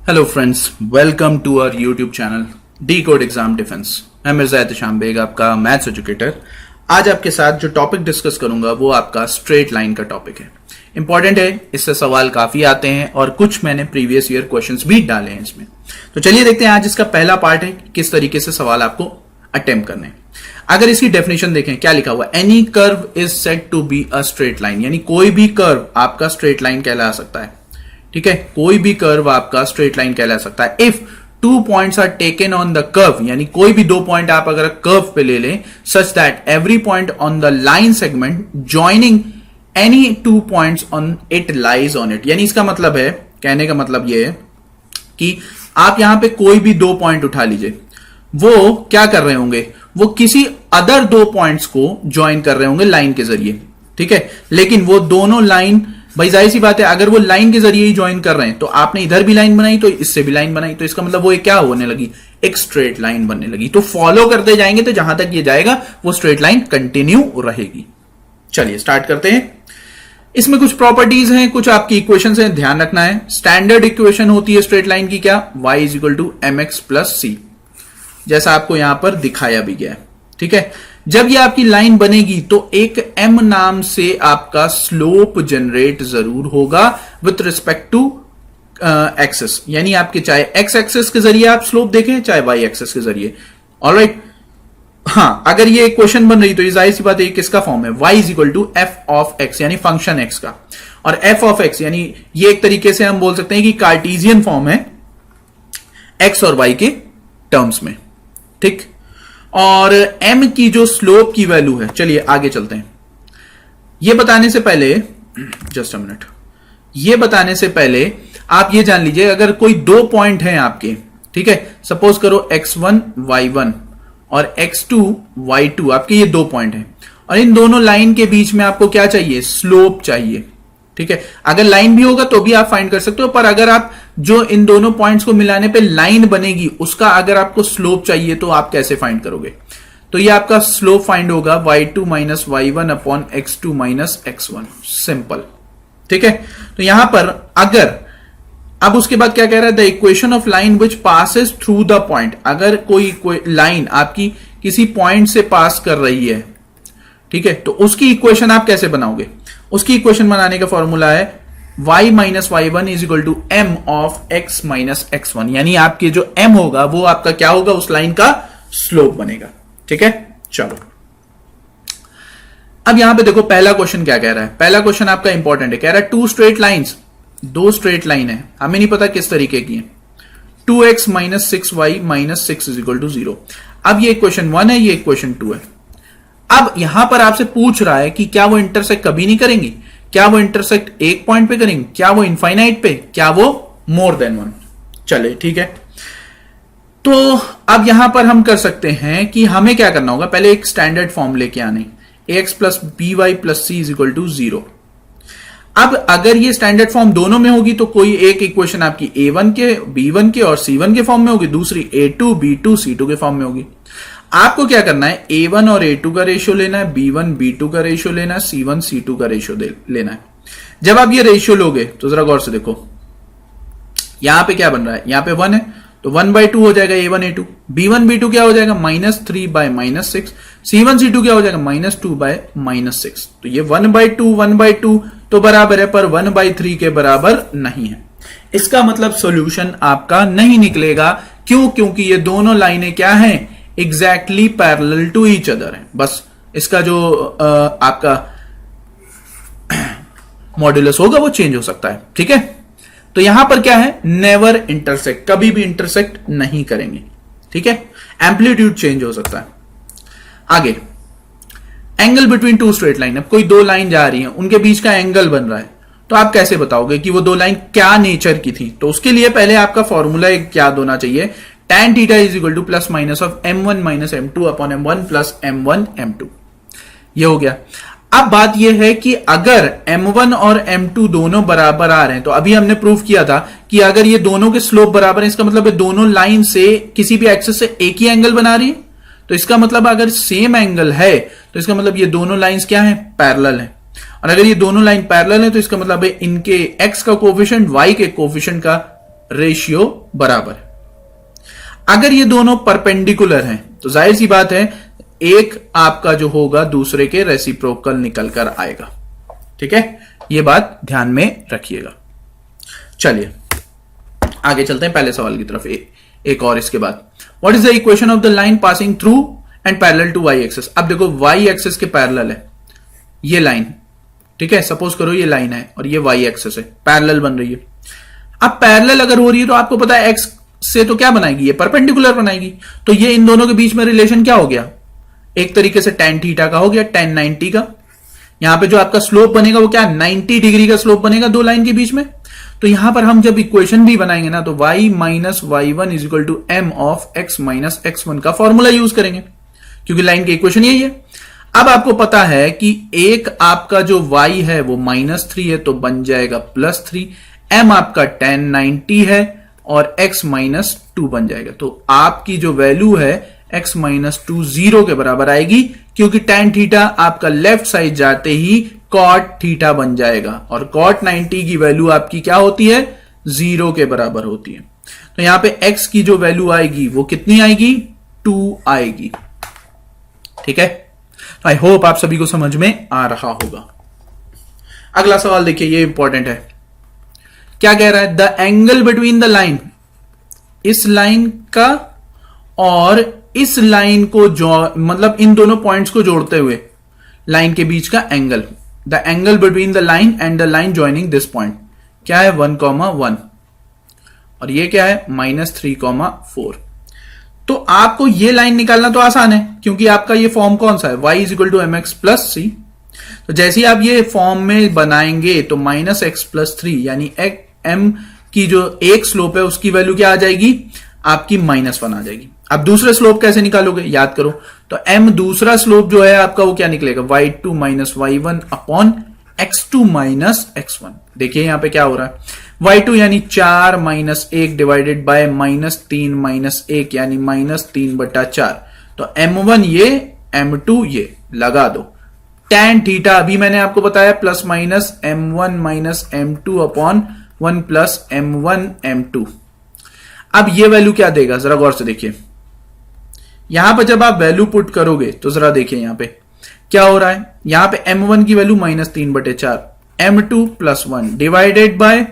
Hello friends, welcome to our YouTube channel decode exam defence. मैं मिर्जा एहतशाम बेग, आपका maths educator. आज आपके साथ जो टॉपिक डिस्कस करूंगा वो आपका स्ट्रेट लाइन का टॉपिक है। इंपॉर्टेंट है, इससे सवाल काफी आते हैं और कुछ मैंने प्रीवियस ईयर क्वेश्चंस भी डाले हैं इसमें। तो चलिए देखते हैं, आज इसका पहला पार्ट है किस तरीके से सवाल आपको अटेम्प्ट करने हैं। अगर इसकी डेफिनेशन देखें, क्या लिखा हुआ, any curve is said to be a straight line, यानी कोई भी कर्व आपका स्ट्रेट लाइन कहला सकता है। ठीक है, कोई भी कर्व आपका स्ट्रेट लाइन कहला सकता है। If 2 points are taken on the curve, यानी कोई भी 2 पॉइंट आप अगर कर्व पे ले लें, such that every point on the line segment joining any 2 points on it lies on it. यानी इसका मतलब है, कहने का मतलब यह है कि आप यहां पे कोई भी 2 पॉइंट उठा लीजिए, वो क्या कर रहे होंगे, वो किसी अदर 2 पॉइंट्स को ज्वाइन कर रहे होंगे लाइन के जरिए। ठीक है, लेकिन वो दोनों लाइन, भाई जाहिर सी बात है, अगर वो लाइन के जरिए ही ज्वाइन कर रहे हैं तो आपने इधर भी लाइन बनाई तो इससे भी लाइन बनाई, तो इसका मतलब वो क्या होने लगी, एक स्ट्रेट लाइन बनने लगी। तो फॉलो करते जाएंगे तो जहां तक ये जाएगा वो स्ट्रेट लाइन कंटिन्यू रहेगी। चलिए स्टार्ट करते हैं। इसमें कुछ प्रॉपर्टीज हैं, कुछ आपकी इक्वेशंस हैं, ध्यान रखना है। स्टैंडर्ड इक्वेशन होती है स्ट्रेट लाइन की, क्या, y = mx + c, जैसा आपको यहां पर दिखाया भी गया है। ठीक है, जब ये आपकी लाइन बनेगी तो एक m नाम से आपका स्लोप जनरेट जरूर होगा विथ रिस्पेक्ट टू एक्सेस, यानी आपके चाहे x एक्सेस के जरिए आप स्लोप देखें चाहे y एक्सेस के जरिए। ऑलराइट, हाँ, अगर ये इक्वेशन बन रही तो ये जाहिर सी बात है, किसका फॉर्म है, y = f(x), यानी फंक्शन x का। और f(x) यानी ये एक तरीके से हम बोल सकते हैं कि कार्टेशियन फॉर्म है x और y के टर्म्स में। ठीक, और m की जो स्लोप की वैल्यू है, चलिए आगे चलते हैं। ये बताने से पहले, जस्ट अ मिनट, ये बताने से पहले आप ये जान लीजिए, अगर कोई 2 पॉइंट हैं आपके, ठीक है, सपोज करो x1 y1 और x2 y2, आपके ये 2 पॉइंट हैं और इन दोनों लाइन के बीच में आपको क्या चाहिए, स्लोप चाहिए। ठीक है, अगर लाइन भी होगा तो भी आप फाइंड कर सकते हो, पर अगर आप जो इन दोनों पॉइंट्स को मिलाने पे लाइन बनेगी उसका अगर आपको स्लोप चाहिए तो आप कैसे फाइंड करोगे, तो ये आपका स्लोप फाइंड होगा y2 - y1 upon x2 - x1, simple. ठीक है, तो यहां पर अगर, अब उसके बाद क्या कह रहा है, the equation of line which passes through the point, अगर कोई लाइन आपकी किसी पॉइंट से पास कर रही है, ठीक है, तो उसकी इक्वेशन आप कैसे बनाओगे, उसकी इक्वेशन बनाने का फॉर्मूला है y - y1 = m of x - x1, यानी आपके जो m होगा वो आपका क्या होगा, उस लाइन का स्लोप बनेगा। ठीक है, चलो अब यहां पे देखो पहला क्वेश्चन क्या कह रहा है। पहला क्वेश्चन आपका इंपॉर्टेंट है, कह रहा है 2 स्ट्रेट लाइन्स, 2 स्ट्रेट लाइन है, हमें नहीं पता किस तरीके की है, 2x - 6y - 6 = 0। अब ये इक्वेशन 1 है, ये इक्वेशन 2 है। अब यहां पर आपसे पूछ रहा है कि क्या वो इंटरसेक्ट कभी नहीं करेंगी, क्या वो इंटरसेक्ट एक पॉइंट पे करेंगे, क्या वो इनफाइनाइट पे, क्या वो मोर देन 1। चले ठीक है, तो अब यहां पर हम कर सकते हैं कि हमें क्या करना होगा, पहले एक स्टैंडर्ड फॉर्म लेके आने, ax + by + c = 0। अब अगर ये स्टैंडर्ड फॉर्म दोनों में होगी तो कोई एक इक्वेशन आपकी a1 के, b1 के और c1 के फॉर्म में होगी, दूसरी a2 b2 c2 के फॉर्म में होगी। आपको क्या करना है, a1 और a2 का रेशियो लेना है, b1 b2 का रेशियो लेना है, c1 c2 का रेशियो लेना है। जब आप ये रेशियो लोगे तो जरा गौर से देखो, यहां पे क्या बन रहा है, यहां पे 1 है तो 1/2 हो जाएगा a1 a2, b1 b2 क्या हो जाएगा, -3/- 6, c1 c2 क्या हो जाएगा, -2/- 6। तो ये 1/2 तो बराबर है, पर 1/3 के बराबर नहीं है। इसका मतलब सॉल्यूशन आपका नहीं निकलेगा। क्यों, क्योंकि ये दोनों लाइनें क्या हैं, exactly parallel to each other है। बस इसका जो आपका मॉड्यूलस होगा वो चेंज हो सकता है। ठीक है, तो यहां पर क्या है, नेवर इंटरसेक्ट, कभी भी इंटरसेक्ट नहीं करेंगे। ठीक है, एम्पलीट्यूड चेंज हो सकता है। आगे, एंगल बिटवीन 2 स्ट्रेट लाइन, अब कोई 2 लाइन जा रही है, उनके बीच का एंगल बन रहा है, तो आप कैसे बताओगे कि वो 2 लाइन क्या नेचर की थी। तो उसके लिए पहले आपका फॉर्मूला क्या होना चाहिए, tan θ = ± of m1 - m2 upon m1 + m1 m2। ये हो गया। अब बात यह है कि अगर m1 और m2 दोनों बराबर आ रहे हैं, तो अभी हमने प्रूव किया था कि अगर ये दोनों के स्लोप बराबर है, इसका मतलब है दोनों लाइन से किसी भी एक्सिस से एक ही एंगल बना रही है। तो इसका मतलब अगर सेम एंगल है तो इसका मतलब ये दोनों लाइंस क्या है, पैरेलल है। और अगर ये दोनों लाइन पैरेलल है तो इसका मतलब है इनके x का कोफिशिएंट y के कोफिशिएंट का रेशियो बराबर है। अगर ये दोनों परपेंडिकुलर हैं तो जाहिर सी बात है एक आपका जो होगा दूसरे के रेसिप्रोकल निकल कर आएगा। ठीक है, ये बात ध्यान में रखिएगा। चलिए आगे चलते हैं पहले सवाल की तरफ। एक और इसके बाद, what is the equation of the line passing through and parallel to Y axis. अब देखो वाई एक्सिस के पैरेलल है ये लाइन, ठीक है, सपोज करो ये लाइन है और ये वाई एक्सिस है, पैरेलल बन रही है। अब पैरेलल अगर हो रही है तो आपको पता है एक्स से तो क्या बनाएगी, ये परपेंडिकुलर बनाएगी। तो ये इन दोनों के बीच में रिलेशन क्या हो गया, एक तरीके से tan थीटा का हो गया, tan 90 का। यहां पे जो आपका स्लोप बनेगा वो क्या 90 डिग्री का स्लोप बनेगा दो लाइन के बीच में। तो यहां पर हम जब इक्वेशन भी बनाएंगे ना तो y minus y1 is equal to m of x minus x1 का फॉर्मूला यूज करेंगे, क्योंकि लाइन की इक्वेशन यही है। अब आपको पता है कि एक आपका जो y है वो -3 है तो बन जाएगा +3, m आपका tan 90 है और x माइनस 2 बन जाएगा। तो आपकी जो वैल्यू है x माइनस 2 0 के बराबर आएगी, क्योंकि tan थीटा आपका लेफ्ट साइड जाते ही cot थीटा बन जाएगा और cot 90 की वैल्यू आपकी क्या होती है 0 के बराबर होती है। तो यहां पे x की जो वैल्यू आएगी वो कितनी आएगी 2 आएगी। ठीक है, तो आई होप आप सभी को समझ में आ रहा होगा। अगला सवाल देखिए, ये इंपॉर्टेंट है। क्या कह रहा है, the angle between the line, इस लाइन का और इस लाइन को मतलब इन दोनों पॉइंट्स को जोड़ते हुए लाइन के बीच का angle, the angle between the line and the line joining this point क्या है 1,1 और ये क्या है -3,4। तो आपको ये लाइन निकालना तो आसान है, क्योंकि आपका ये फॉर्म कौन सा है y is equal to mx plus c। तो जैसे ही आप ये फॉर्म में बनाएंगे तो -x प्लस 3 यानी m की जो एक स्लोप है उसकी वैल्यू क्या आ जाएगी आपकी -1 आ जाएगी। अब दूसरे स्लोप कैसे निकालोगे, याद करो। तो m दूसरा स्लोप जो है आपका वो क्या निकलेगा y2 minus y1 upon x2 minus x1। देखिए यहां पे क्या हो रहा है, y2 यानी 4 माइनस 1 डिवाइडेड बाय -3 माइनस 1 यानी -3/4। तो m1 ये m2 ये लगा दो। tan थीटा अभी मैंने आपको बताया plus minus m1 minus m2 upon 1 plus m1 m2। अब ये वैल्यू क्या देगा जरा गौर से देखिए। यहां पर जब आप वैल्यू पुट करोगे तो जरा देखिए यहां पे क्या हो रहा है, यहां पे m1 की value -3/4, m2 plus 1 divided by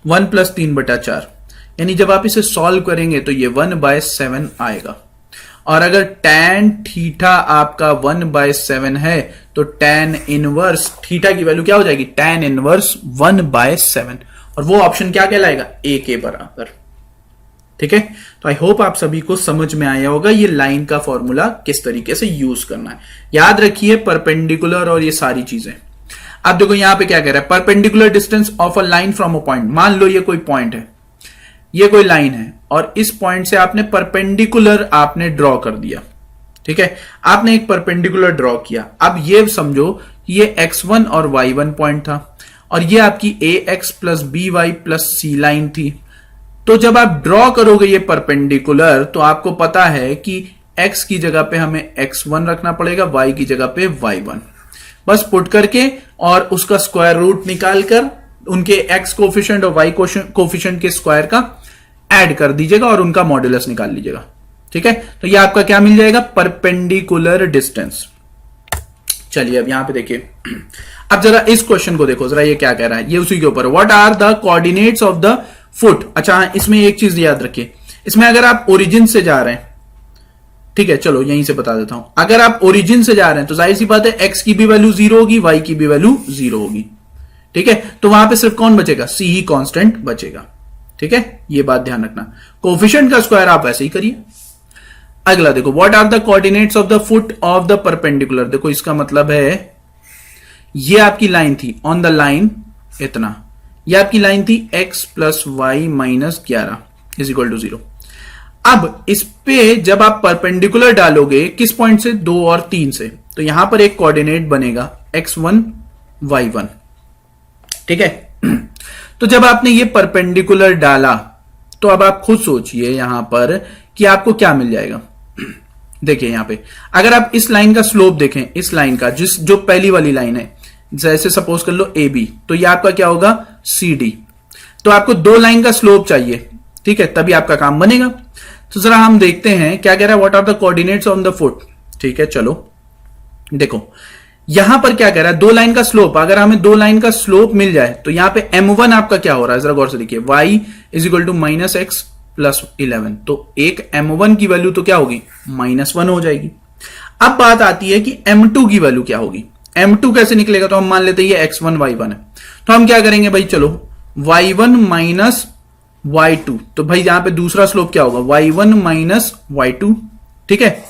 1 plus 3/4, यानी जब आप इसे सॉल्व करेंगे तो ये 1/7 आएगा। और अगर tan थीटा आपका 1/7 है तो tan इनवर्स थीटा की वैल्यू क्या हो जाएगी tan इनवर्स 1/7, और वो ऑप्शन क्या कहलाएगा a के बराबर। ठीक है, तो आई होप आप सभी को समझ में आया होगा ये लाइन का फॉर्मूला किस तरीके से यूज करना है। याद रखिए परपेंडिकुलर और ये सारी चीजें। अब देखो यहां पे क्या कह रहा है, perpendicular distance of a line from a point. मान लो ये कोई पॉइंट है, ये कोई लाइन है और इस पॉइंट से आपने परपेंडिकुलर आपने ड्रॉ कर दिया। ठीक है, आपने एक परपेंडिकुलर ड्रॉ किया। अब ये समझो कि ये x1 और y1 पॉइंट था और ये आपकी ax plus by plus c line थी। तो जब आप ड्रॉ करोगे ये परपेंडिकुलर तो आपको पता है कि x की जगह पे हमें x1 रखना पड़ेगा, y की जगह पे y1। बस पुट करके और उसका स्क्वायर रूट निकालकर उनके x कोफिशिएंट और y कोफिशिएंट के स्क्वायर का ऐड कर दीजिएगा और उनका मॉड्यूलस निकाल लीजिएगा। ठीक है, तो ये आपका क्या मिल जाएगा परपेंडिकुलर डिस्टेंस। चलिए अब यहां पे देखिए, अब जरा इस क्वेश्चन को देखो, जरा ये क्या कह रहा है, ये उसी के ऊपर what are the coordinates of the foot. अच्छा इसमें एक चीज याद रखिए, इसमें अगर आप ओरिजिन से जा रहे हैं, ठीक है चलो यहीं से बता देता हूं, अगर आप ओरिजिन से जा रहे हैं तो जाहिर सी बात है x की भी वैल्यू 0 होगी, y की भी वैल्यू 0 होगी। ठीक है, तो वहां पे सिर्फ कौन बचेगा c ही कांस्टेंट बचेगा। ठीक है, ये बात ध्यान रखना, कोफिशिएंट का स्क्वायर आप ऐसे ही करिए। अगला देखो, what are the coordinates of the foot of the perpendicular. देखो इसका मतलब है ये आपकी लाइन थी ऑन द लाइन इतना, ये आपकी लाइन थी x plus Y minus 11 is equal to 0। अब इस पे जब आप परपेंडिकुलर डालोगे किस पॉइंट से 2 और 3 से, तो यहां पर एक कोऑर्डिनेट बनेगा x1 y1। ठीक है, तो जब आपने ये परपेंडिकुलर डाला तो अब आप खुद सोचिए यहां पर कि आपको क्या मिल जाएगा। देखिए यहां पे अगर आप इस लाइन का स्लोप देखें, इस लाइन का जो पहली वाली लाइन है, जैसे सपोज कर लो AB, तो ये आपका क्या होगा CD। तो आपको 2 लाइन का स्लोप चाहिए, ठीक है, तभी आपका काम बनेगा। तो जरा हम देखते हैं क्या कह रहा है, what are the coordinates on the foot. ठीक है, चलो देखो यहां पर क्या कह रहा है, 2 लाइन का स्लोप। अगर हमें 2 लाइन का स्लोप मिल जाए तो यहां पे m1 आपका क्या हो रहा है, जरा गौर से देखिए, y is equal to minus X plus 11। तो एक m1 की वैल्यू तो क्या होगी, -1 हो जाएगी। अब बात आती है कि m2 की वैल्यू क्या होगी। m2 कैसे निकलेगा, तो हम मान लेते हैं ये x1 y1 है, तो हम क्या करेंगे भाई, चलो y1 माइनस y2, तो भाई यहां पे दूसरा स्लोप क्या होगा, y1 माइनस y2, ठीक है,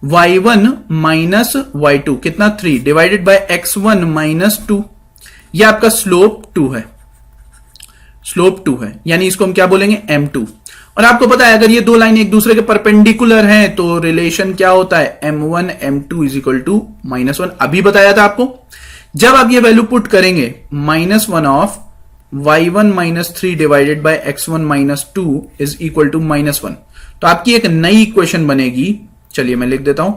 y1 माइनस y2 कितना 3 डिवाइडेड बाय x1 माइनस 2, यह आपका स्लोप 2 है, स्लोप 2 है, यानी इसको हम क्या बोलेंगे, m2। और आपको पता है अगर ये 2 लाइन एक दूसरे के परपेंडिकुलर हैं तो रिलेशन क्या होता है, m1 m2 is equal to -1। अभी बताया था आपको, जब आप ये वैल्यू पुट करेंगे, -1 of y1 minus 3 divided by x1 minus 2 is equal to -1, तो आपकी एक नई इक्वेशन बनेगी। चलिए मैं लिख देता हूं,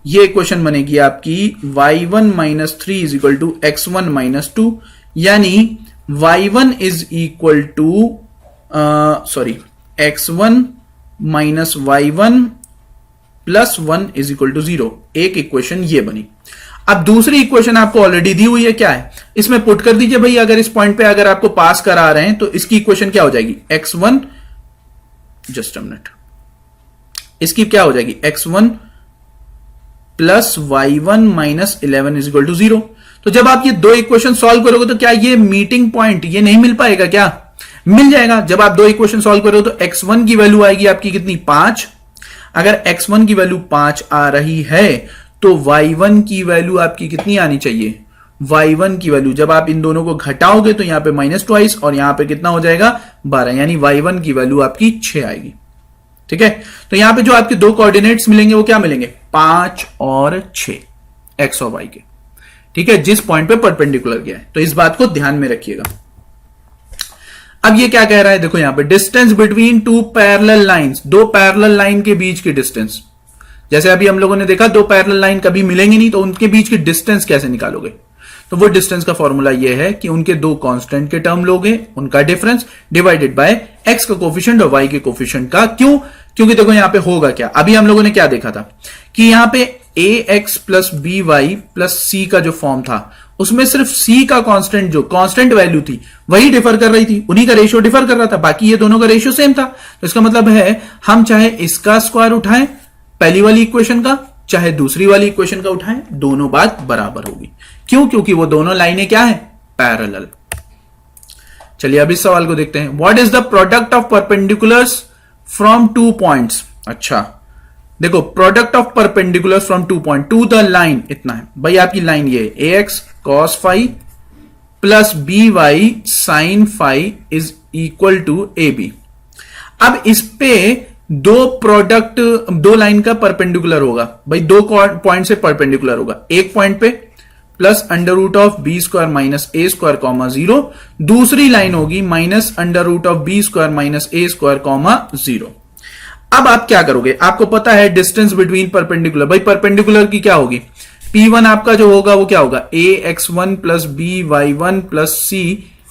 ये इक्वेशन बनेगी आपकी y1 minus 3 is equal to x1 minus 2, यानी y1 is equal to x1 minus y1 plus 1 is equal to 0। एक इक्वेशन ये बनी। अब दूसरी इक्वेशन आपको ऑलरेडी दी हुई है, क्या है, इसमें पुट कर दीजिए भाई। अगर इस पॉइंट पे अगर आपको पास करा रहे हैं तो इसकी इक्वेशन क्या हो जाएगी, x1, जस्ट अ मिनट, इसकी क्या हो जाएगी, x1 plus y1 minus 11 is equal to 0। तो जब आप ये 2 इक्वेशन सॉल्व करोगे तो क्या ये मीटिंग पॉइंट ये नहीं मिल पाएगा, क्या मिल जाएगा। जब आप 2 इक्वेशन सॉल्व करोगे तो x1 की वैल्यू आएगी आपकी कितनी, 5। अगर x1 की वैल्यू 5 आ रही है तो y1 की वैल्यू आपकी कितनी आनी चाहिए, y1 की वैल्यू जब आप इन दोनों को घटाओगे तो यहां पे -2 और यहां पे कितना हो जाएगा, 12, यानी y1 की वैल्यू आपकी 6 आएगी। ठीक है, तो यहां पे जो आपके 2 कोऑर्डिनेट्स मिलेंगे वो क्या मिलेंगे, 5 और 6, x और y के, ठीक है, जिस पॉइंट पे परपेंडिकुलर गया है। तो इस बात को ध्यान में रखिएगा। अब ये क्या कह रहा है, देखो यहां पे distance between 2 parallel lines, 2 parallel line के बीच की डिस्टेंस। जैसे अभी हम लोगों ने देखा 2 पैरेलल लाइन कभी मिलेंगे नहीं, तो उनके बीच की डिस्टेंस कैसे निकालोगे, तो वो डिस्टेंस का फॉर्मूला ये है कि उनके 2 कांस्टेंट के टर्म लोगे, उनका डिफरेंस डिवाइडेड बाय x का कोफिशिएंट और y के कोफिशिएंट का। क्यों, क्योंकि देखो यहां पे होगा क्या, अभी हम लोगों ने क्या देखा था कि यहां पे ax plus by plus c का जो फॉर्म था उसमें सिर्फ c का कांस्टेंट, जो कांस्टेंट वैल्यू थी वही डिफर कर रही थी, उन्हीं का रेशियो डिफर कर रहा था, बाकी ये दोनों का रेशियो सेम था। तो इसका मतलब है हम चाहे इसका स्क्वायर उठाएं पहली वाली इक्वेशन का, चाहे दूसरी वाली इक्वेशन का उठाएं, दोनों बात बराबर होगी। क्यों, क्योंकि वो दोनों लाइनें क्या है, पैरेलल। चलिए अब इस सवाल को देखते हैं, what is the product of perpendiculars from 2 points. अच्छा देखो, product of perpendiculars from 2 point to the line इतना है भाई, आपकी लाइन ये ax cos phi plus by sin phi is equal to ab। अब इस पे 2 लाइन का परपेंडिकुलर होगा भाई, 2 पॉइंट से परपेंडिकुलर होगा। एक पॉइंट पे plus under root of B square minus A square comma 0, दूसरी लाइन होगी minus under root of B square minus A square comma 0। अब आप क्या करोगे, आपको पता है डिस्टेंस बिटवीन परपेंडिकुलर, भाई परपेंडिकुलर की क्या होगी, P1 आपका जो होगा वो क्या होगा, ax1 plus by1 plus c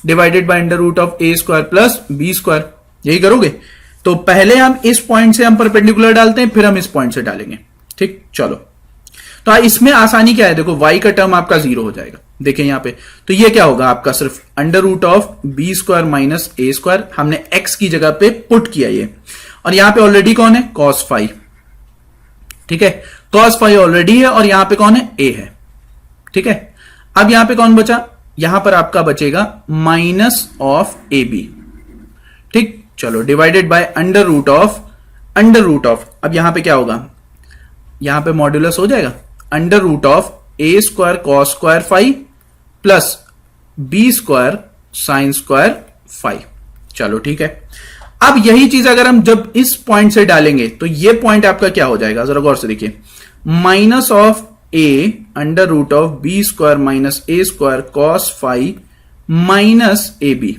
divided by under root of A square plus B square, यही करोगे। तो पहले हम इस पॉइंट से हम परपेंडिकुलर डालते हैं, फिर हम इस पॉइंट से डालेंगे। ठीक, चलो तो इसमें आसानी क्या है, देखो y का टर्म आपका 0 हो जाएगा, देखिए यहां पे, तो ये क्या होगा आपका सिर्फ under root of B square minus A square, हमने x की जगह पे पुट किया ये, और यहां पे ऑलरेडी कौन है, cos phi, ठीक है, cos phi ऑलरेडी है, और यहां पे कौन है, a है, ठीक है। अब यहां पे कौन बचा, यहां पर आपका बचेगा माइनस ऑफ ए बी, ठीक, चलो divided by under root of, अब यहां पे क्या होगा, यहां पे मॉड्यूलस हो जाएगा under root of A square cos square phi plus B square sine square phi. चलो ठीक है, अब यही चीज अगर हम जब इस पॉइंट से डालेंगे तो ये पॉइंट आपका क्या हो जाएगा, जरा गौर से देखिए, minus of A under root of B square minus A square cos phi minus A B,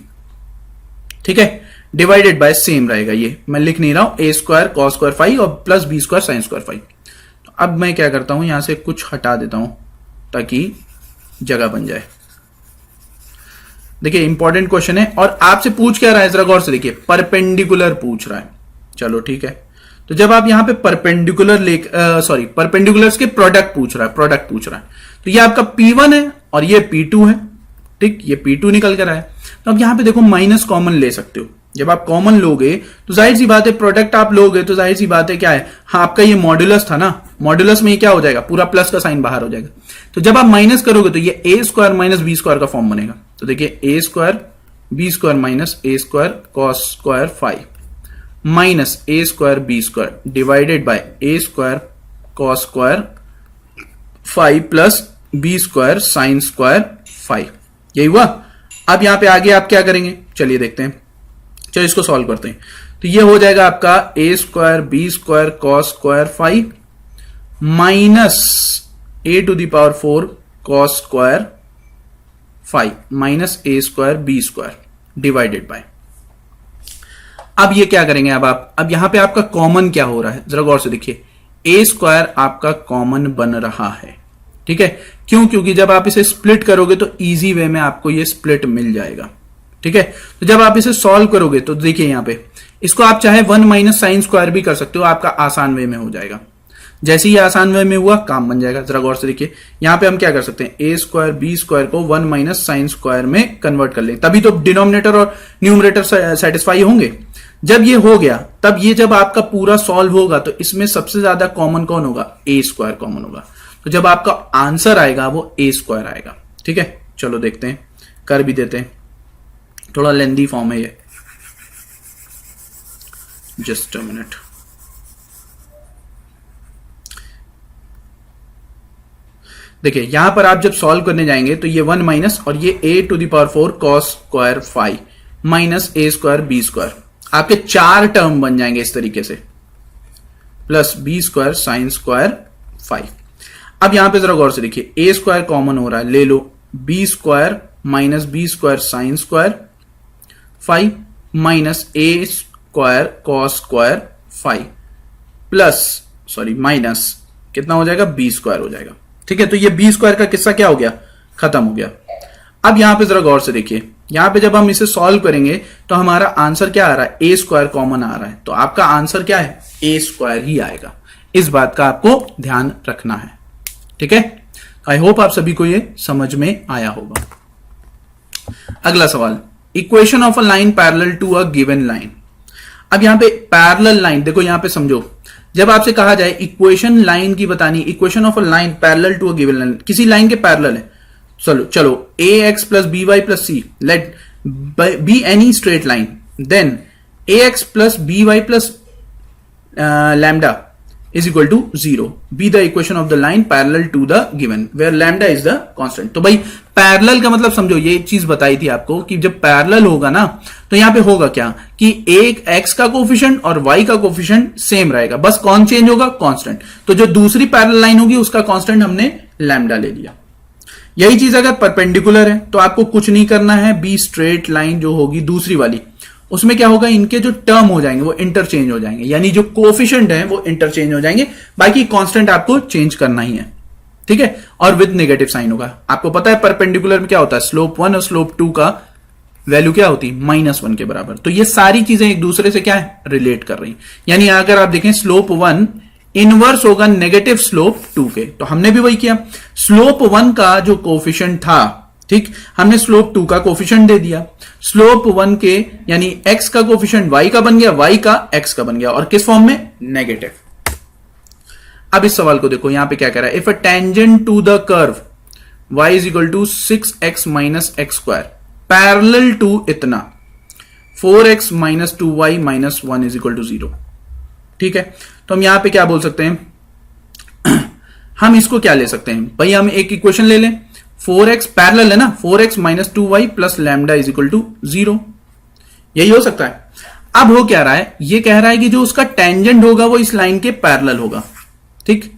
ठीक है, डिवाइडेड बाय सेम रहेगा, ये मैं लिख नहीं रहा हूं, A square cos square phi और plus B square sine square phi. तो अब मैं क्या करता हूं, यहां से कुछ हटा देता हूं ताकि जगह बन जाए। देखिए इंपॉर्टेंट क्वेश्चन है और आपसे पूछ क्या रहा है, जरा गौर से देखिए, परपेंडिकुलर पूछ रहा है। चलो ठीक है, तो जब आप यहां पे परपेंडिकुलर्स के प्रोडक्ट पूछ रहा है, तो ये आपका P1 है और ये P2 है, ठीक, ये P2 निकल कर आया। तो अब यहां पे देखो माइनस कॉमन ले सकते हो। जब आप कॉमन लोगे तो जाहिर सी बात है, प्रोडक्ट आप लोगे तो जाहिर सी बात है क्या है, हाँ आपका ये मॉड्यूलस था ना, मॉड्यूलस में ये क्या हो जाएगा, पूरा प्लस का साइन बाहर हो जाएगा। तो जब आप माइनस करोगे तो ये a square minus B square का फॉर्म बनेगा। तो देखिए a square B square minus a square cos square 5 minus a square B square divided by a square cos square 5 plus B square sine square 5। यही हुआ। अब यहां पे आगे आप क्या करेंगे, चलिए देखते हैं। चलो इसको सॉल्व करते हैं। तो ये हो जाएगा आपका a square B square cos square 5 minus a to the power 4 cos square 5 minus a square B square divided by. अब ये क्या करेंगे, अब यहां पे आपका कॉमन क्या हो रहा है, जरा गौर से देखिए, a स्क्वायर आपका कॉमन बन रहा है, ठीक है। क्यों? क्योंकि जब आप इसे स्प्लिट करोगे तो इजी वे में आपको ये स्प्लिट मिल जाएगा, ठीक है। तो जब आप इसे सॉल्व करोगे तो देखिए यहां पे इसको आप चाहे 1 माइनस साइन स्क्वायर भी कर सकते हो, आपका आसान वे में हो जाएगा। जैसे ही आसान वे में हुआ काम बन जाएगा। जरा गौर से देखिए, यहां पे हम क्या कर सकते हैं, a स्क्वायर बी स्क्वायर को 1 माइनस साइन स्क्वायर में कन्वर्ट कर ले, तभी तो डिनोमिनेटर और न्यूमरेटर सेटिस्फाई होंगे। जब ये हो गया, तब ये जब आपका पूरा सॉल्व होगा तो इसमें सबसे ज्यादा कॉमन कौन होगा, a स्क्वायर कॉमन होगा। तो जब आपका आंसर आएगा वो a स्क्वायर आएगा, ठीक है। चलो देखते हैं, कर भी देते हैं, थोड़ा लेंदी फॉर्म है ये, जस्ट अ मिनट। देखिए यहां पर आप जब सॉल्व करने जाएंगे तो ये 1 माइनस और ये a to the power 4 cos square 5 minus a square B square, आपके 4 टर्म बन जाएंगे इस तरीके से, plus B square sine square 5। अब यहां पे जरा गौर से देखिए, a स्क्वायर कॉमन हो रहा है, ले लो, B square minus B square sine square 5 minus a square cos square 5 plus minus कितना हो जाएगा, बी स्क्वायर हो जाएगा, ठीक है। तो ये बी स्क्वायर का किस्सा क्या हो गया, खत्म हो गया। अब यहां पे जरा गौर से देखिए, यहां पे जब हम इसे सॉल्व करेंगे तो हमारा आंसर क्या आ रहा है, a स्क्वायर कॉमन आ रहा है, तो आपका आंसर क्या है, a स्क्वायर ही आएगा। इस बात का आपको ध्यान रखना है, ठीक है। आई होप आप सभी को ये समझ में आया होगा। अगला सवाल, equation of a line parallel to a given line. अब यहां पे पैरेलल लाइन देखो, यहां पे समझो, जब आपसे कहा जाए इक्वेशन लाइन की बतानी, equation of a line parallel to a given line, किसी लाइन के पैरेलल है, चलो A X plus B Y plus C, let B any straight line, then A X plus B Y plus lambda is equal to 0 be the equation of the line parallel to the given where lambda is the constant। तो भाई parallel का मतलब समझो, ये चीज बताई थी आपको कि जब पैरेलल होगा ना तो यहां पे होगा क्या कि एक x का कोफिशिएंट और y का कोफिशिएंट सेम रहेगा, बस कौन चेंज होगा, कांस्टेंट। तो जो दूसरी पैरेलल लाइन होगी उसका कांस्टेंट हमने लैम्डा ले लिया। यही चीज अगर परपेंडिकुलर है तो आपको कुछ नहीं करना है, बी स्ट्रेट लाइन जो होगी दूसरी वाली, उसमें क्या होगा, इनके जो टर्म हो जाएंगे वो इंटरचेंज हो जाएंगे, यानी जो कोफिशिएंट है वो इंटरचेंज हो जाएंगे, बाकी कांस्टेंट आपको चेंज करना ही है, ठीक है। और विद नेगेटिव साइन होगा। आपको पता है परपेंडिकुलर में क्या होता है, स्लोप 1 और स्लोप 2 का वैल्यू क्या होती है, -1 के बराबर। तो ये सारी चीजें एक दूसरे से क्या है, रिलेट कर रही हैं। यानी अगर आप देखें स्लोप 1 इनवर्स होगा नेगेटिव स्लोप 2 के, तो हमने भी वही किया, स्लोप 1 का जो कोफिशिएंट था, ठीक, हमने स्लोप 2 का कोफिशिएंट दे दिया। स्लोप 1 के यानी x का कोफिशिएंट y का बन गया, y का x का बन गया, और किस फॉर्म में, नेगेटिव। अब इस सवाल को देखो, यहां पे क्या कह रहा है, if a tangent to the curve y is equal to 6x minus X square parallel to इतना 4x minus 2y minus 1 is equal to 0, ठीक है। तो हम यहां पे क्या बोल सकते हैं, हम इसको क्या ले सकते हैं भाई, हम एक इक्वेशन ले लें, 4x पैरेलल है ना, 4x minus 2y plus lambda is equal to 0, यही हो सकता है। अब हो क्या रहा है, ये कह रहा है कि जो उसका टेंजेंट होगा वो इस लाइन के पैरेलल होगा, ठीक।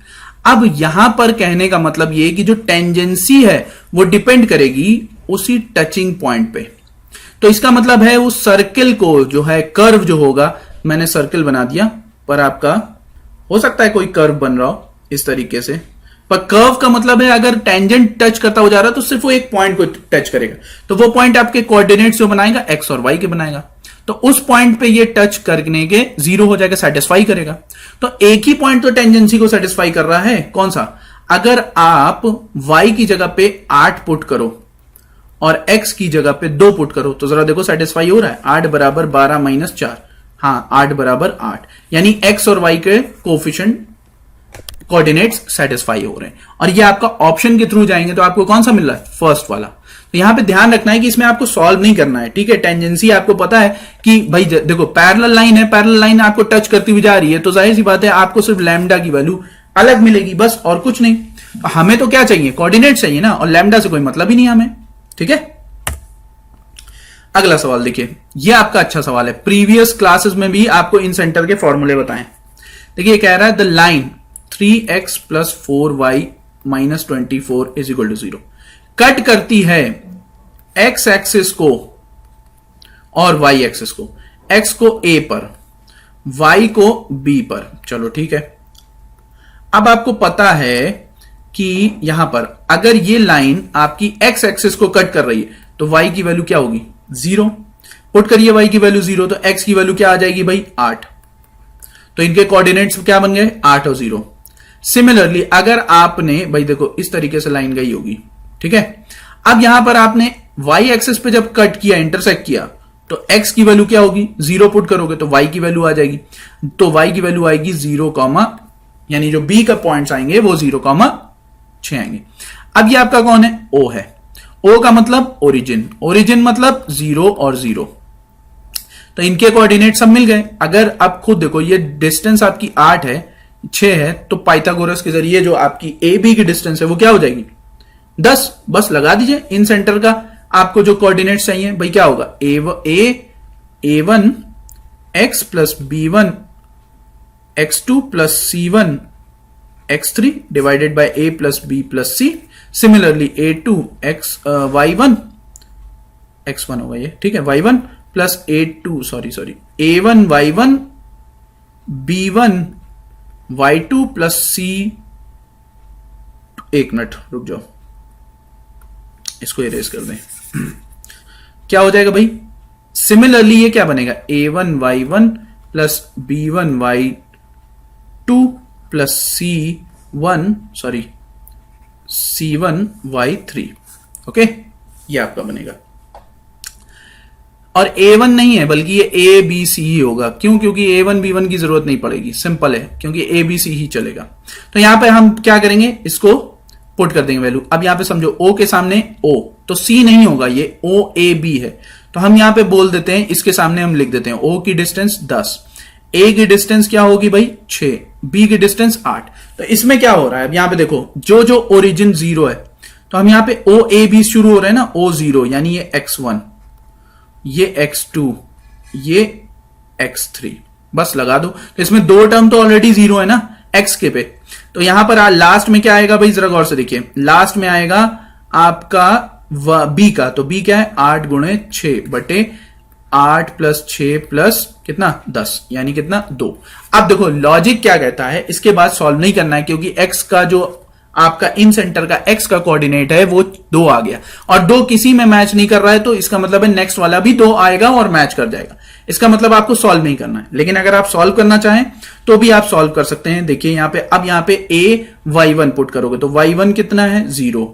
अब यहां पर कहने का मतलब ये कि जो टेंजेंसी है वो डिपेंड करेगी उसी टचिंग पॉइंट पे। तो इसका मतलब है उस सर्किल को जो है, कर्व जो होगा, मैंने सर्किल बना दिया, पर आपका हो सकता है कोई कर्व बन रहा हो इस तरीके से, पर कर्व का मतलब है अगर टेंजेंट टच करता हो जा रहा है तो सिर्फ वो एक पॉइंट को टच करेगा, तो वो पॉइंट आपके कोऑर्डिनेट्स जो बनाएगा एक्स और वाई के बनाएगा, तो उस पॉइंट पे ये टच करने के जीरो हो जाएगा, सेटिस्फाई करेगा। तो एक ही पॉइंट तो टेंजेंसी को सेटिस्फाई कर रहा है, कौन सा? अगर आप y की जगह पे 8 पुट करो और x की जगह पे 2 पुट करो तो जरा देखो सेटिस्फाई हो रहा है। 8 बराबर 12 माइनस 4, हाँ 8 बराबर 8, यानी x और y के कोफिशिएंट कोऑर्डिनेट्स सेटिस्फाई हो रहे हैं। और ये आपका ऑप्शन के थ्रू जाएंगे तो आपको कौन सा मिल रहा है? फर्स्ट वाला। तो यहां पे ध्यान रखना है कि इसमें आपको सॉल्व नहीं करना है, ठीक है। टेंजेंसी आपको पता है कि भाई देखो पैरेलल लाइन है, पैरेलल लाइन आपको टच करती हुई जा रही है, तो जाहिर सी बात है आपको सिर्फ लैम्डा की वैल्यू अलग मिलेगी, बस और कुछ नहीं। तो हमें तो क्या चाहिए? कोऑर्डिनेट चाहिए ना, और लैम्डा से कोई मतलब ही नहीं हमें, ठीक है। अगला सवाल देखिए, ये आपका अच्छा सवाल है, प्रीवियस क्लासेस में भी आपको इन सेंटर के फॉर्मूले बताएं। देखिए कह रहा है the line 3x plus 4y minus 24 is equal to 0 cut करती है x एक्सिस को और y एक्सिस को, x को a पर, y को b पर। चलो ठीक है। अब आपको पता है कि यहां पर अगर ये लाइन आपकी x एक्सिस को कट कर रही है तो y की वैल्यू क्या होगी? 0। पुट करिए y की वैल्यू 0 तो x की वैल्यू क्या आ जाएगी भाई? 8। तो इनके कोऑर्डिनेट्स क्या बन गए? 8 और 0। सिमिलरली अगर आपने भाई देखो इस तरीके से लाइन गई होगी, ठीक है। अब यहां पर आपने y एक्सिस पे जब कट किया, इंटरसेक्ट किया, तो x की वैल्यू क्या होगी? 0 पुट करोगे तो y की वैल्यू आ जाएगी, तो y की वैल्यू आएगी 0, यानी जो b का पॉइंट्स आएंगे वो 0,6 आएंगे। अब ये आपका कौन है? o है। o का मतलब ओरिजिन, ओरिजिन मतलब 0 और 0। तो इनके कोऑर्डिनेट सब मिल गए। अगर आप खुद देखो ये डिस्टेंस आपकी 8 है, 6 है, तो पाइथागोरस के जरिए जो आपकी ए बी की डिस्टेंस है वो क्या हो जाएगी? 10। बस लगा दीजिए इन सेंटर का आपको जो कोऑर्डिनेट्स चाहिए भाई क्या होगा? a1 x plus b1 x2 plus c1 x3 divided by a plus b plus c। Similarly a2 y1 x1 होगा ये, ठीक है, y1 plus a1 y1 b1 y2 plus c। एक मिनट रुक जाओ, इसको इरेज कर दें। क्या हो जाएगा भाई? सिमिलरली ये क्या बनेगा? a1 y1 plus b1 y2 plus c1 y3। Okay, ये आपका बनेगा। और a1 नहीं है बल्कि ये a b c ही होगा। क्यों? क्योंकि a1 b1 की जरूरत नहीं पड़ेगी, सिंपल है, क्योंकि a b c ही चलेगा। तो यहां पे हम क्या करेंगे? इसको पुट कर देंगे वैल्यू। अब यहां पे समझो o के सामने o, तो c नहीं होगा, ये o a b है, तो हम यहां पे बोल देते हैं, इसके सामने हम लिख देते हैं o की डिस्टेंस 10, a की डिस्टेंस क्या होगी भाई? 6, b की डिस्टेंस 8। तो इसमें क्या हो रहा है? अब यहां पे देखो जो ओरिजिन 0 है, तो हम यहां पे o a b शुरू हो रहे हैं ना, o0 यानी ये x1, ये x2, ये x3, बस लगा दो। तो इसमें दो टर्म तो ऑलरेडी 0 है ना x के पे, तो यहां पर लास्ट में क्या आएगा भाई? जरा गौर से देखिए, लास्ट में आएगा आपका b का, तो b क्या है? 8 गुणे 6 बटे 8 प्लस 6 प्लस कितना? 10, यानी कितना? 2। अब देखो लॉजिक क्या कहता है, इसके बाद सॉल्व नहीं करना है, क्योंकि x का जो आपका इन सेंटर का x का कोऑर्डिनेट है वो 2 आ गया, और 2 किसी में मैच नहीं कर रहा है, तो इसका मतलब है नेक्स्ट वाला भी 2 आएगा और मैच कर जाएगा। इसका मतलब आपको सॉल्व नहीं करना है, लेकिन अगर आप सॉल्व करना चाहें तो भी आप सॉल्व कर सकते हैं। देखिए यहां पे, अब यहां पे a y1 पुट करोगे तो y1 कितना है? 0,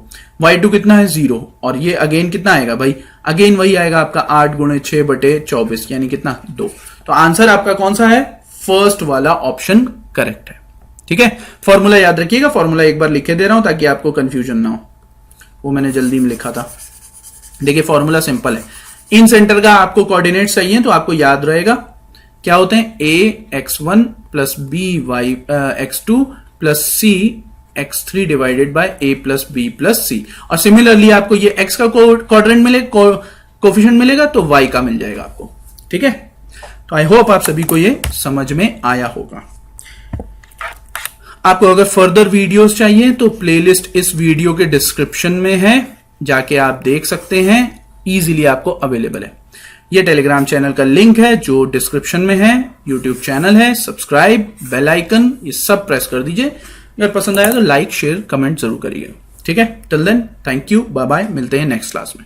y2 कितना है? 0, और ये अगेन कितना आएगा भाई? अगेन वही आएगा आपका 8 गुणे 6 बटे 24, यानी कितना? 2। तो आंसर आपका कौन सा है? फर्स्ट वाला ऑप्शन करेक्ट है, ठीक है। फॉर्मूला याद रखिएगा, फॉर्मूला एक बार लिखे दे रहा हूं ताकि आपको कंफ्यूजन ना हो, वो मैंने जल्दी में लिखा था। देखिए फॉर्मूला सिंपल है, इन सेंटर का आपको कोऑर्डिनेट चाहिए तो आपको याद रहेगा क्या होते हैं? a x1 plus b y x2 plus c x3 divided by a plus b plus c। और सिमिलरली आपको ये x का क्वाड्रेंट मिले, कोफिशिएंट मिलेगा तो y का मिल जाएगा आपको, ठीक है। तो आई होप आप सभी को ये समझ में आया होगा। आपको अगर फर्दर वीडियोस चाहिए तो प्लेलिस्ट इस वीडियो के डिस्क्रिप्शन में है, जाके आप देख सकते हैं, इजीली आपको अवेलेबल है। ये टेलीग्राम चैनल का लिंक है जो डिस्क्रिप्शन में है, यूट्यूब चैनल है, सब्सक्राइब, बेल आइकन, ये सब प्रेस कर दीजिए, अगर पसंद आया तो लाइक शेयर कमेंट जरूर करिएगा। ठीक है, till then thank you, bye bye, मिलते हैं नेक्स्ट क्लास में।